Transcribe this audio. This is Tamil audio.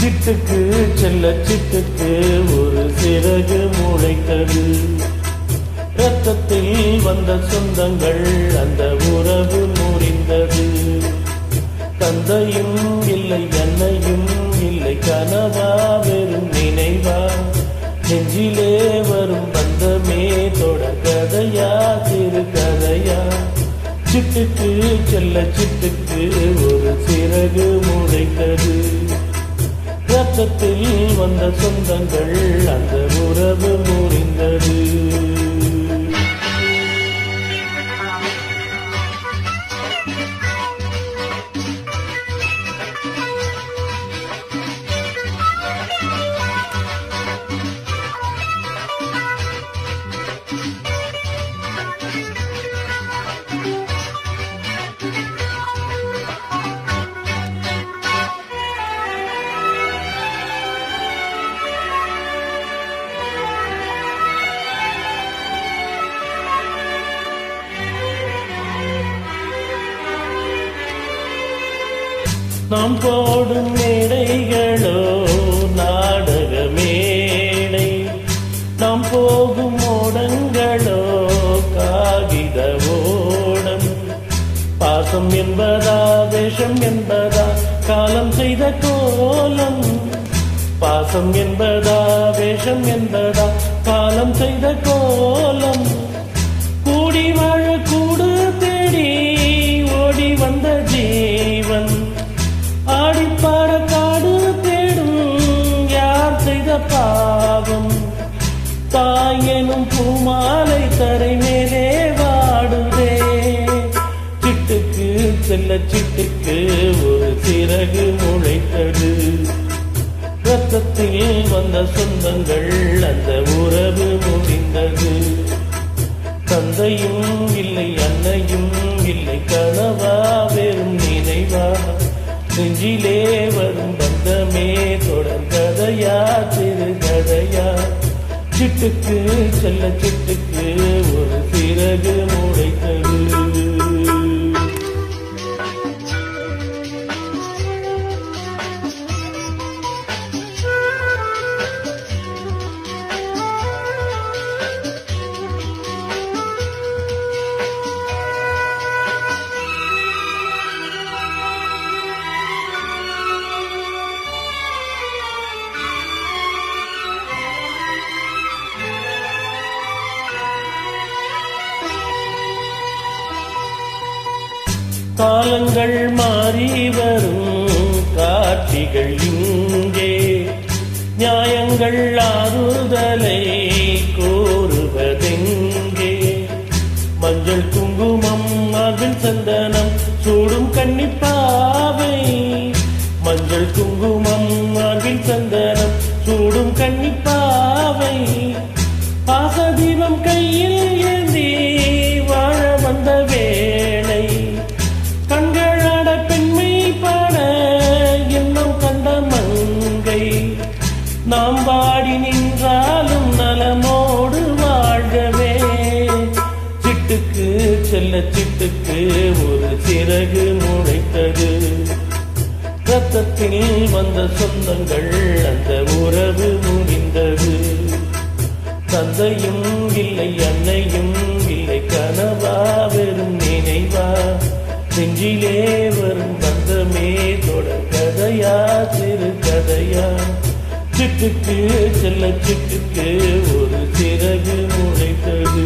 சிட்டுக்கு செல்ல சிட்டுக்கு ஒரு சிறகு முளைத்தது. ரத்தத்தில் வந்த சொந்தங்கள் அந்த உறவு முறிந்தது. தந்தையும் இல்லை அன்னையும் இல்லை கனவா வெறும் நினைவா நெஞ்சிலே வரும் பந்தமே தொடர் கதையா சிறு கதையா. சிட்டுக்கு செல்ல சிட்டுக்கு ஒரு சிறகு முளைத்தது. ரத்தத்தில் வந்த சொந்தங்கள் அந்த உறவு முறிந்தது. நாம் போடும் மேடைகளோ நாடக மேடை, நாம் போகும் ஓடங்களோ காகித ஓடம். பாசம் என்பதா வேஷம் என்பதா காலம் செய்த கோலம். பாசம் என்பதா வேஷம் என்பதா காலம் செய்த கோலம். கூடி வாழ கூடு தேடி ஓடி வந்த ஜீவன் ஆடிப்பாட காடு தேடும் யார் செய்த பாவம். தாய் எனும் பூமாலை தரை மேலே வாடுதே. சிட்டுக்கு செல்ல சிட்டுக்கு ஒரு சிறகு முளைத்தது. ரத்தத்தில் வந்த சொந்தங்கள் அந்த உறவு முடிந்தது. தந்தையும் இல்லை அன்னையும் இல்லை கனவா வெறும் நினைவா நெஞ்சிலே வரும் பந்தமே தொடர் கதையா சிறு கதையா. சிட்டுக்கு செல்ல சிட்டுக்கு ஒரு சிறகு முளைத்தது. காலங்கள் மாறி வரும் காட்சிகள் இங்கே. நியாயங்கள் ஆறுதலை கோருவதெங்கே. மஞ்சள் குங்குமம் மார்பில் சந்தனம் சூடும் கன்னிப்பாவை. மஞ்சள் குங்குமம் மார்பில் சந்தனம் சூடும் கன்னிப்பாவை. பாசதீபம் கையில் ஏந்தி வாழ வந்த வேளை. கண்களாட பெண்மை பாட இன்னும் கண்ட மங்கை. நாம் வாடி நின்றாலும் நலமோடு வாழ்கவே. சிட்டுக்கு செல்ல சிட்டுக்கு ஒரு சிறகு முளைத்தது. ரத்தத்தில் வந்த சொந்தங்கள் அந்த உறவு முடிந்தது. தந்தையும் இல்லை அன்னையும் இல்லை கனவா வெறும் நினைவா நெஞ்சிலே வரும் பந்தமே தொடர் கதையா சிறு கதையா. சிட்டுக்கு செல்ல சிட்டுக்கு ஒரு சிறகு முளைத்தது.